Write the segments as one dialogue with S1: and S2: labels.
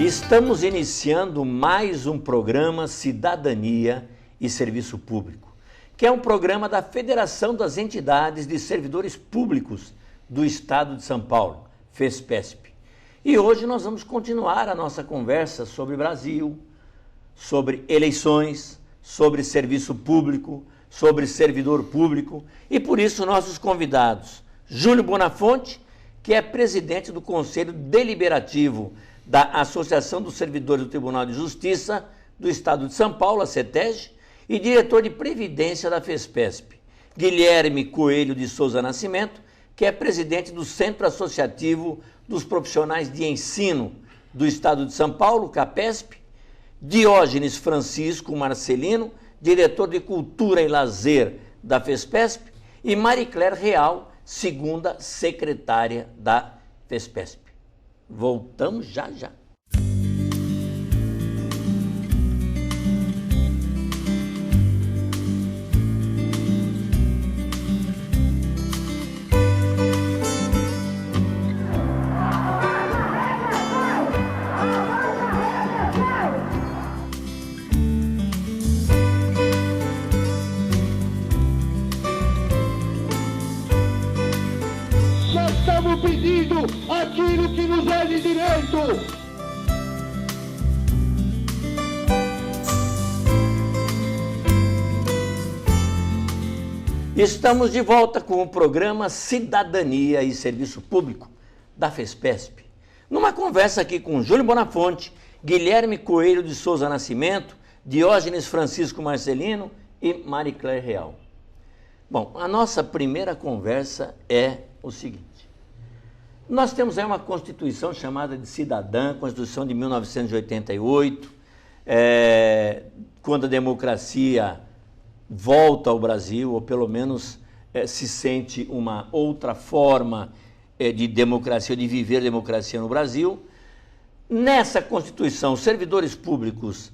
S1: Estamos iniciando mais um programa Cidadania e Serviço Público, que é um programa da Federação das Entidades de Servidores Públicos do Estado de São Paulo, FESPESP. E hoje nós vamos continuar a nossa conversa sobre Brasil, sobre eleições, sobre serviço público, sobre servidor público, e por isso nossos convidados, Júlio Bonafonte, que é presidente do Conselho Deliberativo da Associação dos Servidores do Tribunal de Justiça do Estado de São Paulo, a CETEG, e diretor de Previdência da FESPESP. Guilherme Coelho de Souza Nascimento, que é presidente do Centro Associativo dos Profissionais de Ensino do Estado de São Paulo, CAPESP. Diógenes Francisco Marcelino, diretor de Cultura e Lazer da FESPESP. E Maricler Real, segunda secretária da FESPESP. Voltamos já.
S2: Nós estamos pedindo aquilo que nos é de direito.
S1: Estamos de volta com o programa Cidadania e Serviço Público da FESPESP. Numa conversa aqui com Júlio Bonafonte, Guilherme Coelho de Souza Nascimento, Diógenes Francisco Marcelino e Maricler Real. Bom, a nossa primeira conversa é o seguinte. Nós temos aí uma Constituição chamada de Cidadã, Constituição de 1988, quando a democracia volta ao Brasil, ou pelo menos se sente uma outra forma de democracia, de viver democracia no Brasil. Nessa Constituição, os servidores públicos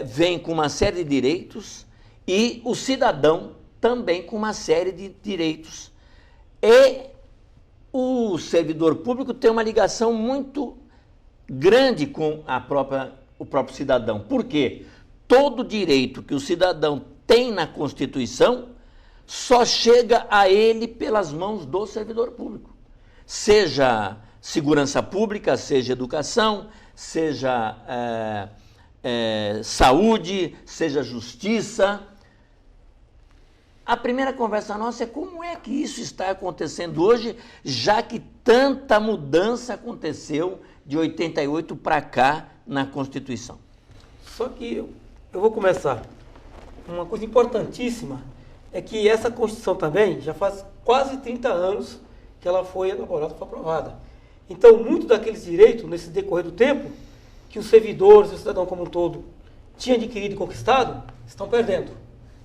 S1: vêm com uma série de direitos e o cidadão também com uma série de direitos. E o servidor público tem uma ligação muito grande com o próprio cidadão. Por quê? Todo direito que o cidadão tem na Constituição só chega a ele pelas mãos do servidor público. Seja segurança pública, seja educação, seja saúde, seja justiça. A primeira conversa nossa é como é que isso está acontecendo hoje, já que tanta mudança aconteceu de 88 para cá na Constituição.
S3: Só que eu vou começar. Uma coisa importantíssima é que essa Constituição também já faz quase 30 anos que ela foi elaborada, foi aprovada. Então, muito daqueles direitos, nesse decorrer do tempo, que os servidores, o cidadão como um todo, tinham adquirido e conquistado, estão perdendo.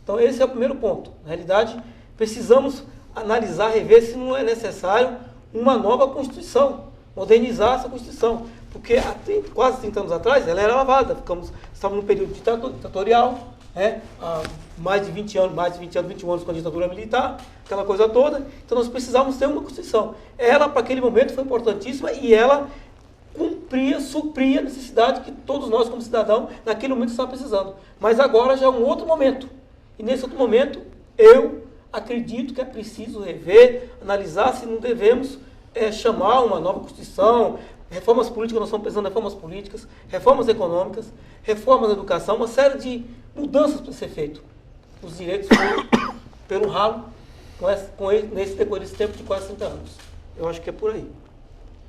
S3: Então, esse é o primeiro ponto. Na realidade, precisamos analisar, rever se não é necessário uma nova Constituição, modernizar essa Constituição. Porque há quase 30 anos atrás, ela era lavada. Estávamos num período ditatorial, há mais de 20 anos, 21 anos com a ditadura militar, aquela coisa toda. Então, nós precisávamos ter uma Constituição. Ela, para aquele momento, foi importantíssima e ela supria a necessidade que todos nós, como cidadão, naquele momento estávamos precisando. Mas agora já é um outro momento. E nesse outro momento, eu acredito que é preciso rever, analisar se não devemos chamar uma nova Constituição, reformas políticas, nós estamos pensando em reformas políticas, reformas econômicas, reformas da educação, uma série de mudanças para ser feito. Os direitos foram pelo ralo nesse decorrer desse tempo de quase 30 anos. Eu acho que é por aí.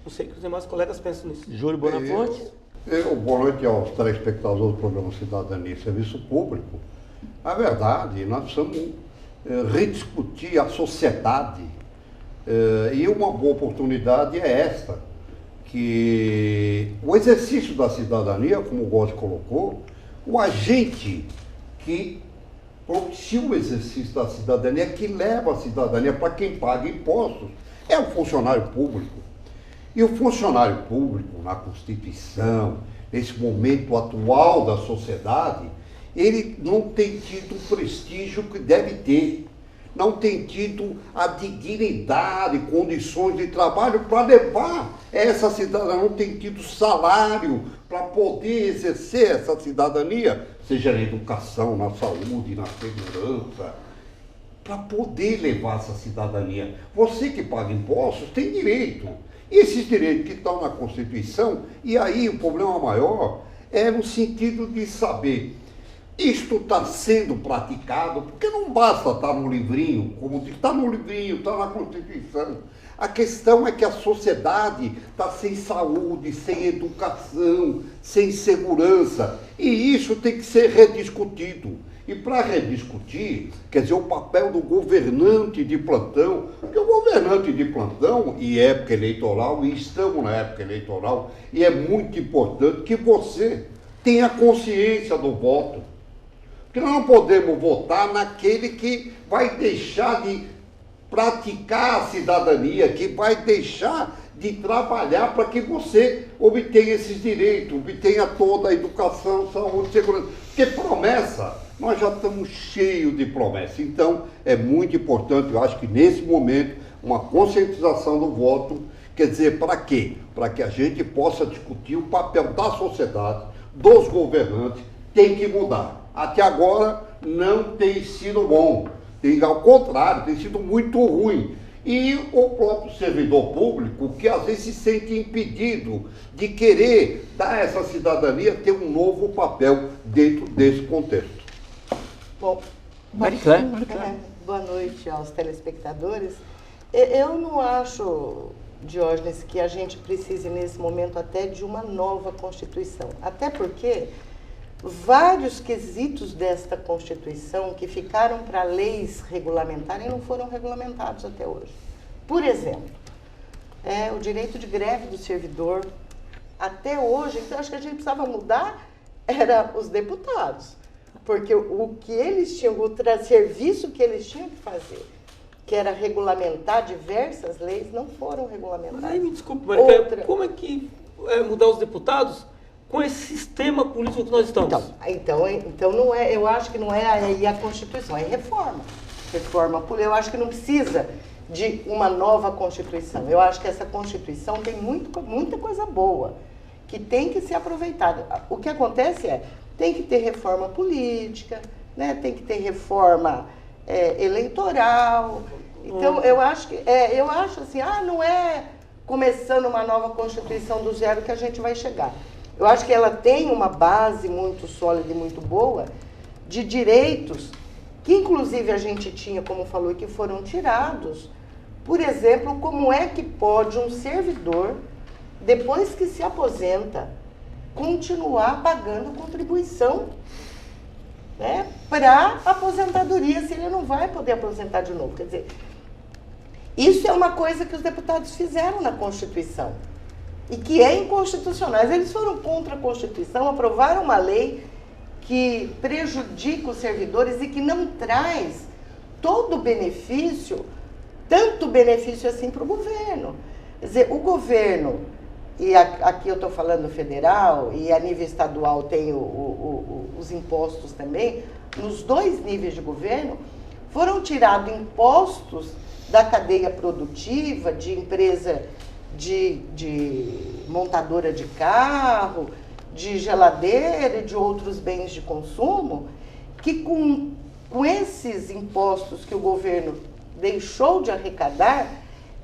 S3: Não sei o que os demais colegas pensam nisso.
S1: Júlio Bonafonte?
S4: Boa noite aos telespectadores do programa Cidadania e Serviço Público. Na verdade, nós precisamos rediscutir a sociedade e uma boa oportunidade é esta, que o exercício da cidadania, como o Góes colocou, o agente que propicia o exercício da cidadania, que leva a cidadania para quem paga impostos, é o funcionário público. E o funcionário público, na Constituição, nesse momento atual da sociedade, ele não tem tido o prestígio que deve ter. não têm tido a dignidade, condições de trabalho para levar essa cidadania, não têm tido salário para poder exercer essa cidadania, seja na educação, na saúde, na segurança, para poder levar essa cidadania. Você que paga impostos tem direito. E esses direitos que estão na Constituição, e aí o problema maior é no sentido de saber, isto está sendo praticado, porque não basta estar no livrinho, como diz, está no livrinho, está na Constituição. A questão é que a sociedade está sem saúde, sem educação, sem segurança, e isso tem que ser rediscutido. E para rediscutir, quer dizer, o papel do governante de plantão, porque o governante de plantão, e época eleitoral, e estamos na época eleitoral, e é muito importante que você tenha consciência do voto. Porque nós não podemos votar naquele que vai deixar de praticar a cidadania, que vai deixar de trabalhar para que você obtenha esses direitos, obtenha toda a educação, saúde, segurança. Porque promessa, nós já estamos cheios de promessas. Então, é muito importante, eu acho que nesse momento, uma conscientização do voto, quer dizer, para quê? Para que a gente possa discutir o papel da sociedade, dos governantes, tem que mudar. Até agora não tem sido bom, ao contrário, tem sido muito ruim. E o próprio servidor público, que às vezes se sente impedido de querer dar essa cidadania, ter um novo papel dentro desse contexto.
S5: Bom,
S1: Boa
S5: noite aos telespectadores. Eu não acho, Diógenes, que a gente precise nesse momento até de uma nova Constituição. Até porque vários quesitos desta Constituição que ficaram para leis regulamentarem não foram regulamentados até hoje. Por exemplo, o direito de greve do servidor. Até hoje, então acho que a gente precisava mudar era os deputados. Porque o que eles tinham, o serviço que eles tinham que fazer, que era regulamentar diversas leis, não foram regulamentadas.
S3: Mas aí me desculpe, Marica, como é que mudar os deputados com esse sistema político que nós estamos?
S5: Então não é, eu acho que não é aí a Constituição, é reforma. Reforma política. Eu acho que não precisa de uma nova Constituição. Eu acho que essa Constituição tem muita coisa boa, que tem que ser aproveitada. O que acontece tem que ter reforma política, né? Tem que ter reforma eleitoral. Então, eu acho assim, não é começando uma nova Constituição do zero que a gente vai chegar. Eu acho que ela tem uma base muito sólida e muito boa de direitos que, inclusive, a gente tinha, como falou, e que foram tirados. Por exemplo, como é que pode um servidor, depois que se aposenta, continuar pagando contribuição, né, para a aposentadoria, se ele não vai poder aposentar de novo? Quer dizer, isso é uma coisa que os deputados fizeram na Constituição e que é inconstitucional. Eles foram contra a Constituição, aprovaram uma lei que prejudica os servidores e que não traz todo o benefício, tanto benefício assim para o governo. Quer dizer, o governo, e aqui eu estou falando federal, e a nível estadual tem os impostos também, nos dois níveis de governo, foram tirados impostos da cadeia produtiva, de empresa de montadora de carro, de geladeira e de outros bens de consumo, que com esses impostos que o governo deixou de arrecadar,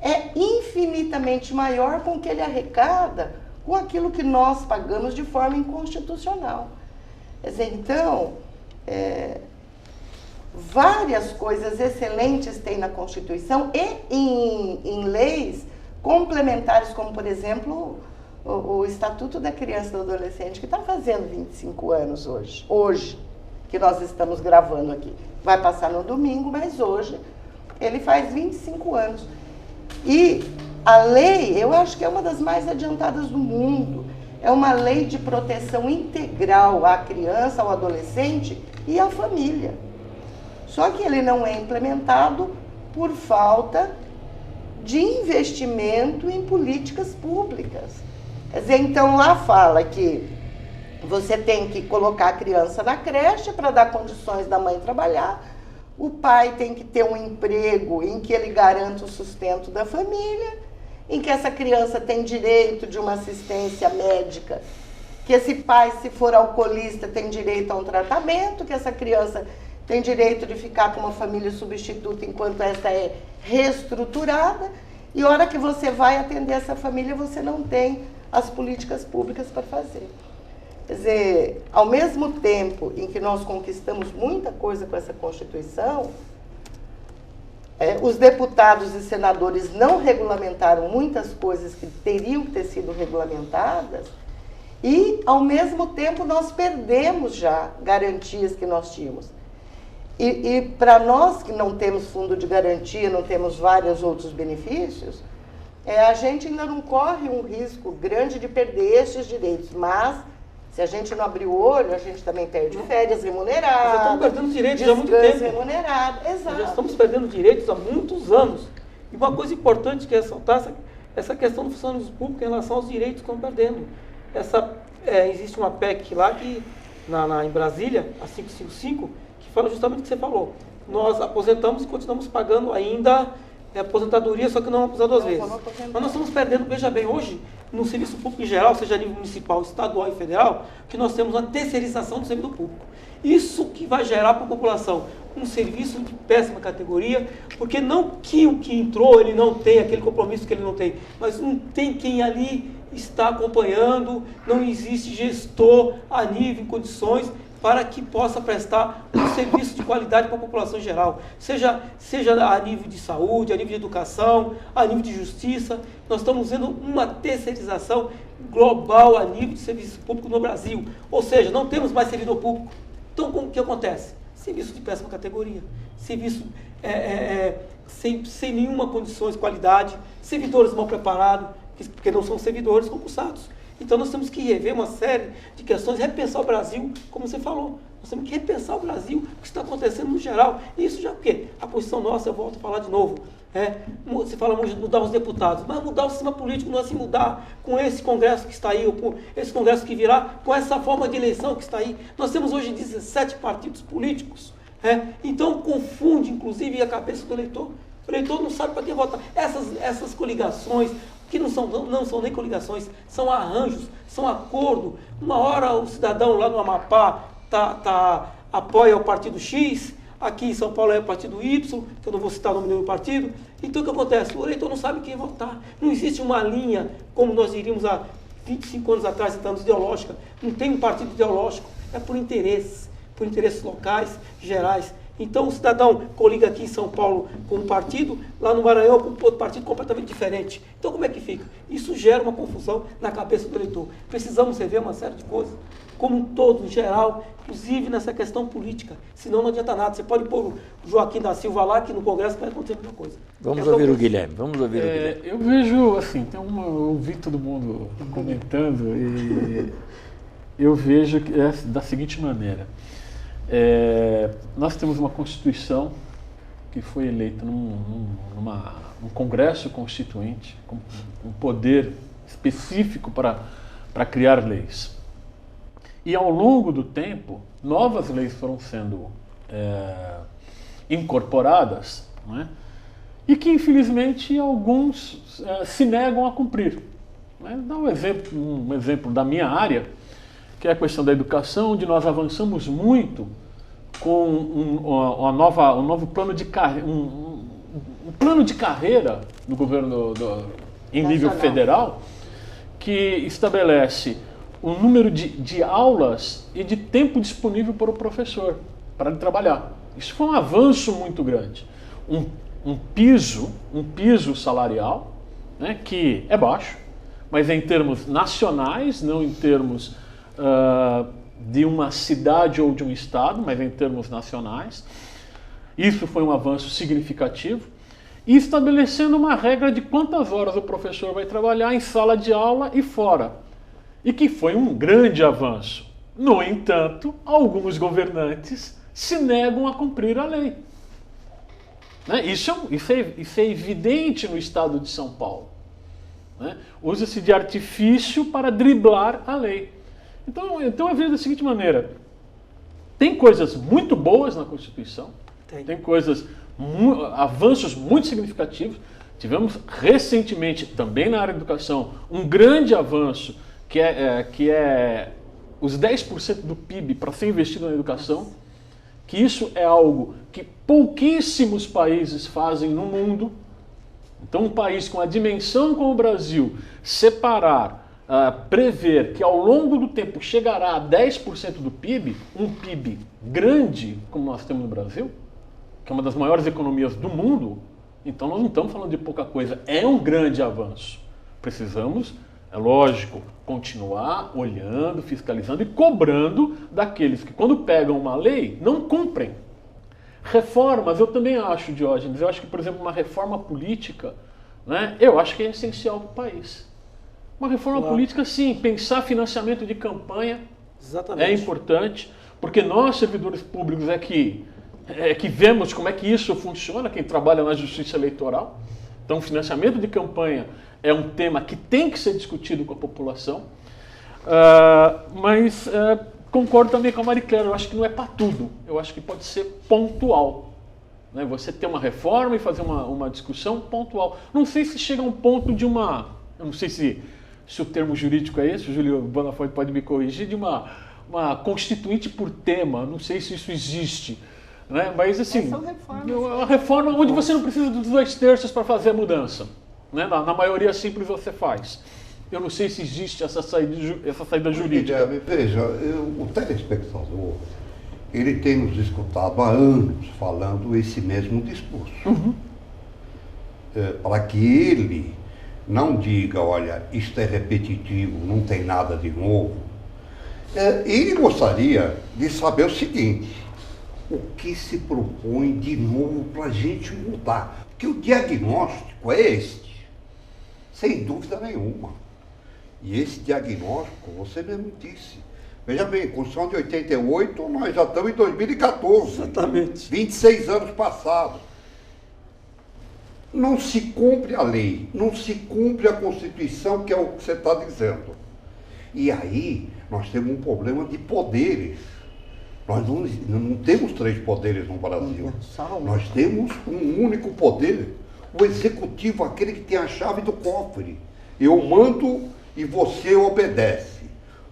S5: é infinitamente maior com o que ele arrecada com aquilo que nós pagamos de forma inconstitucional. Quer dizer, então, várias coisas excelentes tem na Constituição e em leis complementares, como, por exemplo, o Estatuto da Criança e do Adolescente, que está fazendo 25 anos hoje, que nós estamos gravando aqui. Vai passar no domingo, mas hoje ele faz 25 anos. E a lei, eu acho que é uma das mais adiantadas do mundo. É uma lei de proteção integral à criança, ao adolescente e à família. Só que ele não é implementado por falta de investimento em políticas públicas. Quer dizer, então lá fala que você tem que colocar a criança na creche para dar condições da mãe trabalhar, o pai tem que ter um emprego em que ele garanta o sustento da família, em que essa criança tem direito de uma assistência médica, que esse pai, se for alcoolista, tem direito a um tratamento, que essa criança tem direito de ficar com uma família substituta enquanto essa é reestruturada, e a hora que você vai atender essa família, você não tem as políticas públicas para fazer. Quer dizer, ao mesmo tempo em que nós conquistamos muita coisa com essa Constituição, os deputados e senadores não regulamentaram muitas coisas que teriam que ter sido regulamentadas, e, ao mesmo tempo, nós perdemos já garantias que nós tínhamos. E para nós que não temos fundo de garantia, não temos vários outros benefícios, a gente ainda não corre um risco grande de perder esses direitos, mas se a gente não abrir o olho, a gente também perde férias remuneradas.
S3: Já estamos perdendo direitos há muito tempo.
S5: Remunerado, exato.
S3: Já estamos perdendo direitos há muitos anos. E uma coisa importante que é ressaltar essa questão do funcionalismo público em relação aos direitos que estão perdendo. Existe uma PEC lá que, em Brasília, a 555, que fala justamente o que você falou. Nós aposentamos e continuamos pagando ainda aposentadoria, só que não usar duas vezes. Mas nós estamos perdendo, veja bem, hoje, no serviço público em geral, seja a nível municipal, estadual e federal, que nós temos uma terceirização do serviço público. Isso que vai gerar para a população um serviço de péssima categoria, porque não que o que entrou ele não tem aquele compromisso que ele não tem, mas não tem quem ali está acompanhando, não existe gestor a nível, em condições, para que possa prestar um serviço de qualidade para a população em geral, seja a nível de saúde, a nível de educação, a nível de justiça. Nós estamos vendo uma terceirização global a nível de serviço público no Brasil, ou seja, não temos mais servidor público. Então, o que acontece? Serviço de péssima categoria, serviço sem nenhuma condição de qualidade, servidores mal preparados, porque não são servidores concursados. Então nós temos que rever uma série de questões, repensar o Brasil, como você falou. Nós temos que repensar o Brasil, o que está acontecendo no geral. E isso já o quê? A posição nossa, eu volto a falar de novo, você fala mudar os deputados, mas mudar o sistema político não é se mudar com esse Congresso que está aí, ou com esse Congresso que virá, com essa forma de eleição que está aí. Nós temos hoje 17 partidos políticos, então confunde inclusive a cabeça do eleitor. O eleitor não sabe para quem votar. Essas coligações, que não são nem coligações, são arranjos, são acordos. Uma hora o cidadão lá no Amapá apoia o partido X, aqui em São Paulo é o partido Y, que eu não vou citar o nome do meu partido. Então o que acontece? O eleitor não sabe quem votar. Não existe uma linha, como nós diríamos há 25 anos atrás, em termos ideológicos. Não tem um partido ideológico, é por interesses locais, gerais. Então o cidadão coliga aqui em São Paulo com um partido, lá no Maranhão com outro partido completamente diferente. Então como é que fica? Isso gera uma confusão na cabeça do eleitor. Precisamos rever uma série de coisas, como um todo, em geral, inclusive nessa questão política. Senão não adianta nada. Você pode pôr o Joaquim da Silva lá, que no Congresso vai acontecer a mesma coisa.
S1: Vamos ouvir o Guilherme.
S6: Eu vejo, assim, eu ouvi todo mundo comentando e eu vejo que é da seguinte maneira. Nós temos uma Constituição que foi eleita num Congresso Constituinte, com um poder específico para criar leis. E ao longo do tempo, novas leis foram sendo incorporadas, né? E que infelizmente alguns se negam a cumprir. Dá um exemplo da minha área, que é a questão da educação, onde nós avançamos muito com um novo plano de carreira, um plano de carreira do governo em nível federal, que estabelece o número de aulas e de tempo disponível para o professor, para ele trabalhar. Isso foi um avanço muito grande. Um piso salarial, né, que é baixo, mas em termos nacionais, não em termos de uma cidade ou de um estado, mas em termos nacionais. Isso foi um avanço significativo. E estabelecendo uma regra de quantas horas o professor vai trabalhar em sala de aula e fora. E que foi um grande avanço. No entanto, alguns governantes se negam a cumprir a lei. Isso é evidente no estado de São Paulo. Usa-se de artifício para driblar a lei. Então eu vejo da seguinte maneira: tem coisas muito boas na Constituição, Tem coisas, avanços muito significativos. Tivemos recentemente, também na área da educação, um grande avanço, que é os 10% do PIB para ser investido na educação, que isso é algo que pouquíssimos países fazem no mundo. Então, um país com a dimensão como o Brasil, prever que ao longo do tempo chegará a 10% do PIB, um PIB grande como nós temos no Brasil, que é uma das maiores economias do mundo, então nós não estamos falando de pouca coisa, é um grande avanço. Precisamos, é lógico, continuar olhando, fiscalizando e cobrando daqueles que, quando pegam uma lei, não cumprem. Reformas, eu também acho, Diógenes, eu acho que, por exemplo, uma reforma política, né, eu acho que é essencial para o país. Uma reforma política, sim, pensar financiamento de campanha é importante, porque nós, servidores públicos, é que vemos como é que isso funciona, quem trabalha na justiça eleitoral. Então, financiamento de campanha é um tema que tem que ser discutido com a população, mas concordo também com a Maricléia, eu acho que não é para tudo, eu acho que pode ser pontual. Né? Você ter uma reforma e fazer uma discussão pontual. Não sei se chega a um ponto de uma... Eu não sei se o termo jurídico é esse, o Júlio Bonafonte pode me corrigir, de uma constituinte por tema, não sei se isso existe. Né? Mas assim, a reforma onde você não precisa dos 2/3 para fazer a mudança. Né? Na maioria simples você faz. Eu não sei se existe essa saída jurídica.
S4: Veja, o telespectador, ele tem nos escutado há anos falando esse mesmo discurso. Para que ele não diga, olha, isto é repetitivo, não tem nada de novo. Ele gostaria de saber o seguinte: o que se propõe de novo para a gente mudar? Porque o diagnóstico é este, sem dúvida nenhuma. E esse diagnóstico, você mesmo disse. Veja bem, Constituição de 88, nós já estamos em 2014.
S3: Exatamente.
S4: 26 anos passados. Não se cumpre a lei, não se cumpre a Constituição, que é o que você está dizendo. E aí, nós temos um problema de poderes. Nós não temos 3 poderes no Brasil. Nós temos um único poder, o executivo, aquele que tem a chave do cofre. Eu mando e você obedece.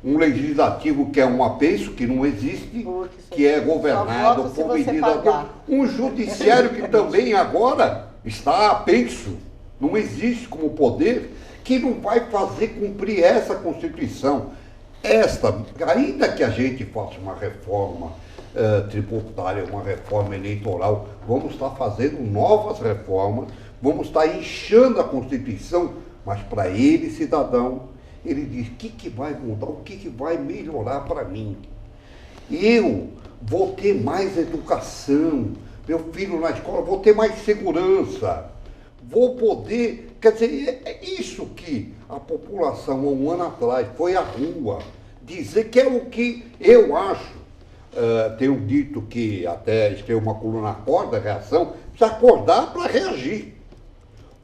S4: Um legislativo que é um apeço, que não existe, que é governado por medidas... Um judiciário que também agora está apenso, não existe como poder, que não vai fazer cumprir essa Constituição. Ainda que a gente faça uma reforma tributária, uma reforma eleitoral, vamos estar fazendo novas reformas, vamos estar inchando a Constituição, mas para ele, cidadão, ele diz: o que vai mudar, o que vai melhorar para mim? Eu vou ter mais educação, meu filho na escola, vou ter mais segurança, vou poder... Quer dizer, é isso que a população, há um ano atrás, foi à rua dizer, que é o que eu acho. Tenho dito que, até escrevi uma coluna na Acorda, reação, precisa acordar para reagir.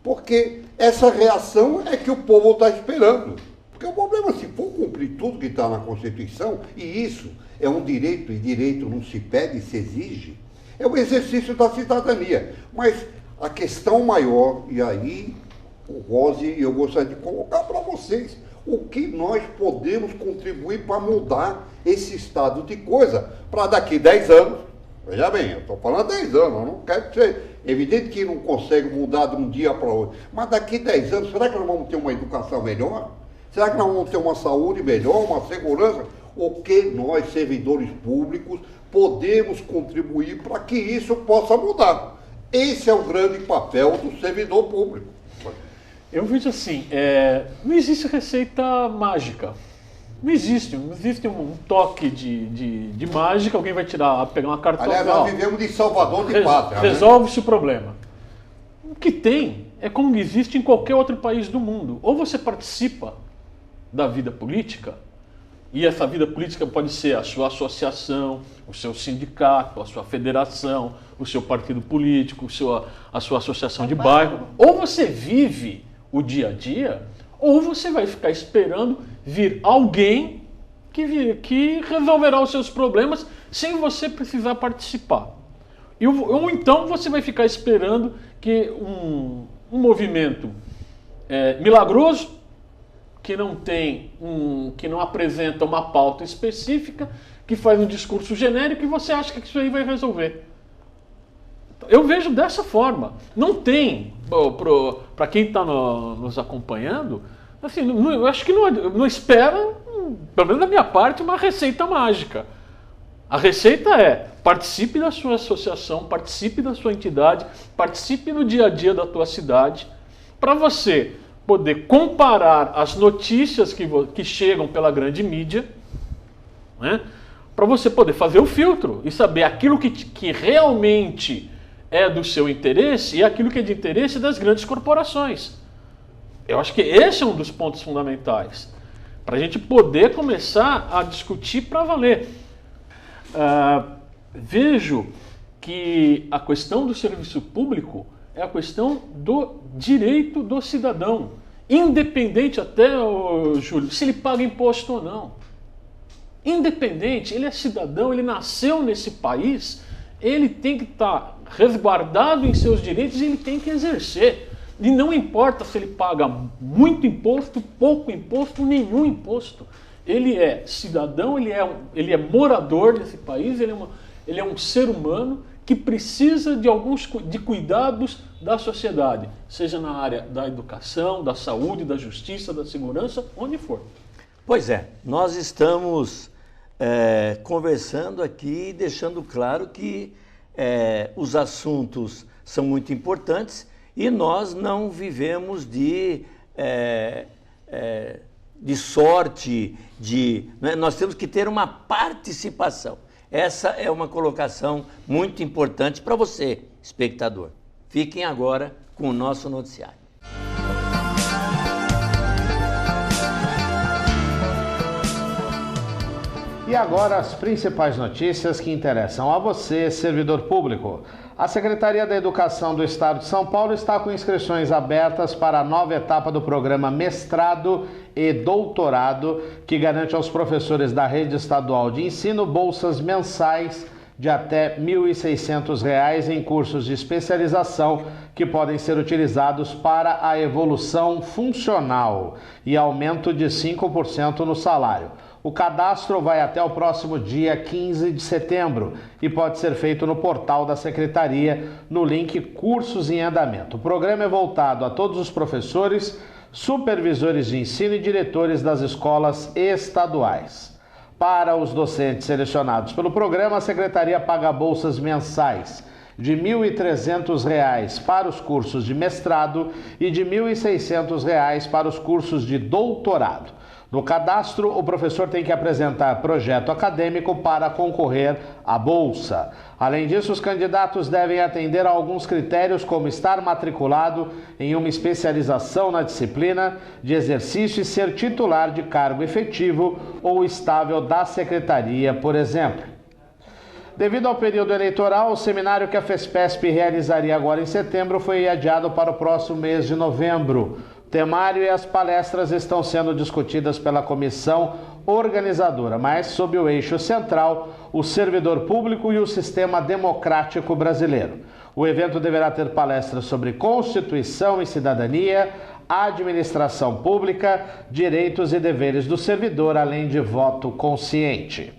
S4: Porque essa reação é que o povo está esperando. Porque o problema, se for cumprir tudo que está na Constituição, e isso é um direito, e direito não se pede, se exige, é o exercício da cidadania. Mas a questão maior, e aí, o Rose, eu gostaria de colocar para vocês, o que nós podemos contribuir para mudar esse estado de coisa, para daqui 10 anos, veja bem, eu estou falando 10 anos, eu não quero que você... Evidente que não consegue mudar de um dia para outro, mas daqui 10 anos, será que nós vamos ter uma educação melhor? Será que nós vamos ter uma saúde melhor, uma segurança? O que nós, servidores públicos, podemos contribuir para que isso possa mudar? Esse é o grande papel do servidor público.
S6: Eu vejo assim, não existe receita mágica. Não existe um toque de mágica, alguém vai pegar uma carta...
S4: Aliás, nós vivemos de salvador de pátria.
S6: Resolve-se o problema. O que tem é como existe em qualquer outro país do mundo. Ou você participa da vida política, e essa vida política pode ser a sua associação, o seu sindicato, a sua federação, o seu partido político, a sua associação de bairro. Ou você vive o dia a dia, ou você vai ficar esperando vir alguém que resolverá os seus problemas sem você precisar participar. Ou então você vai ficar esperando que um movimento milagroso, que não apresenta uma pauta específica, que faz um discurso genérico e você acha que isso aí vai resolver. Eu vejo dessa forma. Não tem, para quem está nos acompanhando, assim, eu acho que não espera, pelo menos da minha parte, uma receita mágica. A receita é: participe da sua associação, participe da sua entidade, participe no dia a dia da tua cidade, para você poder comparar as notícias que chegam pela grande mídia, né? Para você poder fazer o filtro e saber aquilo que realmente é do seu interesse e aquilo que é de interesse das grandes corporações. Eu acho que esse é um dos pontos fundamentais, para a gente poder começar a discutir para valer. Vejo que a questão do serviço público é a questão do direito do cidadão, independente até, Júlio, se ele paga imposto ou não. Independente, ele é cidadão, ele nasceu nesse país, ele tem que estar resguardado em seus direitos e ele tem que exercer. E não importa se ele paga muito imposto, pouco imposto, nenhum imposto. Ele é cidadão, ele é morador desse país, ele é um ser humano que precisa de cuidados da sociedade, seja na área da educação, da saúde, da justiça, da segurança, onde for.
S1: Pois é, nós estamos conversando aqui, deixando claro que os assuntos são muito importantes e nós não vivemos de sorte, né? Nós temos que ter uma participação. Essa é uma colocação muito importante para você, espectador. Fiquem agora com o nosso noticiário.
S7: E agora as principais notícias que interessam a você, servidor público. A Secretaria da Educação do Estado de São Paulo está com inscrições abertas para a nova etapa do programa Mestrado e Doutorado, que garante aos professores da rede estadual de ensino bolsas mensais de até R$ 1.600 em cursos de especialização que podem ser utilizados para a evolução funcional e aumento de 5% no salário. O cadastro vai até o próximo dia 15 de setembro e pode ser feito no portal da Secretaria, no link Cursos em Andamento. O programa é voltado a todos os professores, supervisores de ensino e diretores das escolas estaduais. Para os docentes selecionados pelo programa, a Secretaria paga bolsas mensais de R$ 1.300 para os cursos de mestrado e de R$ 1.600 para os cursos de doutorado. No cadastro, o professor tem que apresentar projeto acadêmico para concorrer à bolsa. Além disso, os candidatos devem atender a alguns critérios, como estar matriculado em uma especialização na disciplina de exercício e ser titular de cargo efetivo ou estável da secretaria, por exemplo. Devido ao período eleitoral, o seminário que a FESPESP realizaria agora em setembro foi adiado para o próximo mês de novembro. O temário e as palestras estão sendo discutidas pela comissão organizadora, mas sob o eixo central, o servidor público e o sistema democrático brasileiro. O evento deverá ter palestras sobre Constituição e cidadania, administração pública, direitos e deveres do servidor, além de voto consciente.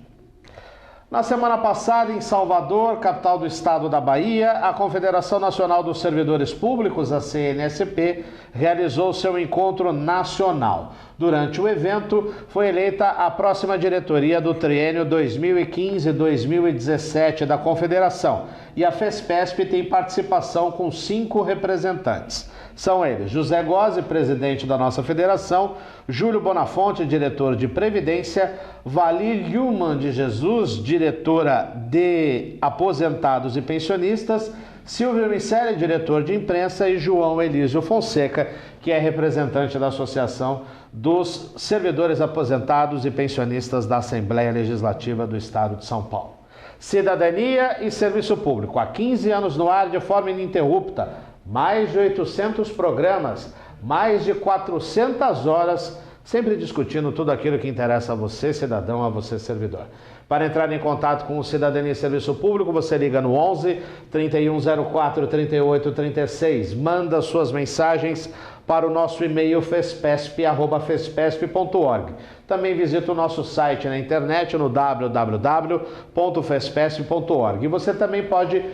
S7: Na semana passada, em Salvador, capital do estado da Bahia, a Confederação Nacional dos Servidores Públicos, a CNSP, realizou seu encontro nacional. Durante o evento, foi eleita a próxima diretoria do triênio 2015-2017 da Confederação, e a FESPESP tem participação com 5 representantes. São eles José Gozzi, presidente da nossa federação, Júlio Bonafonte, diretor de Previdência, Vali Lhuman de Jesus, diretora de Aposentados e Pensionistas, Silvio Miceli, diretor de Imprensa, e João Elísio Fonseca, que é representante da Associação dos Servidores Aposentados e Pensionistas da Assembleia Legislativa do Estado de São Paulo. Cidadania e Serviço Público, há 15 anos no ar de forma ininterrupta, mais de 800 programas, mais de 400 horas, sempre discutindo tudo aquilo que interessa a você, cidadão, a você, servidor. Para entrar em contato com o Cidadania e Serviço Público, você liga no 11 3104 3836. Manda suas mensagens para o nosso e-mail fespesp@fespesp.org. Também visita o nosso site na internet no www.fespesp.org. E você também pode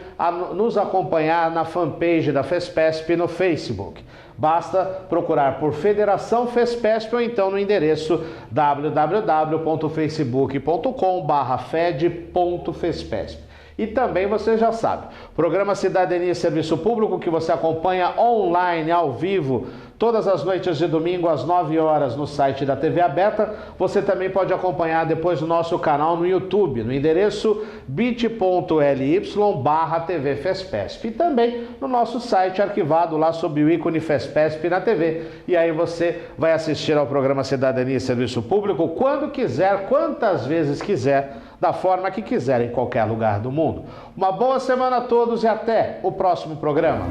S7: nos acompanhar na fanpage da Fespesp no Facebook. Basta procurar por Federação Fespesp ou então no endereço www.facebook.com/fed.fespesp. E também você já sabe, programa Cidadania e Serviço Público que você acompanha online, ao vivo, todas as noites de domingo às 9 horas no site da TV Aberta. Você também pode acompanhar depois no nosso canal no YouTube, no endereço bit.ly/TV Fespesp. E também no nosso site arquivado lá sob o ícone Fespesp na TV. E aí você vai assistir ao programa Cidadania e Serviço Público quando quiser, quantas vezes quiser, da forma que quiser, em qualquer lugar do mundo. Uma boa semana a todos e até o próximo programa.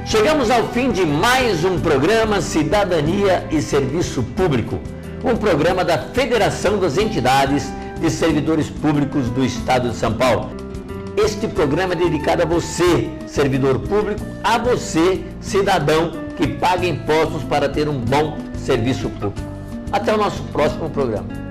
S1: Chegamos ao fim de mais um programa Cidadania e Serviço Público, um programa da Federação das Entidades de Servidores Públicos do Estado de São Paulo. Este programa é dedicado a você, servidor público, a você, cidadão que paga impostos para ter um bom serviço público. Até o nosso próximo programa.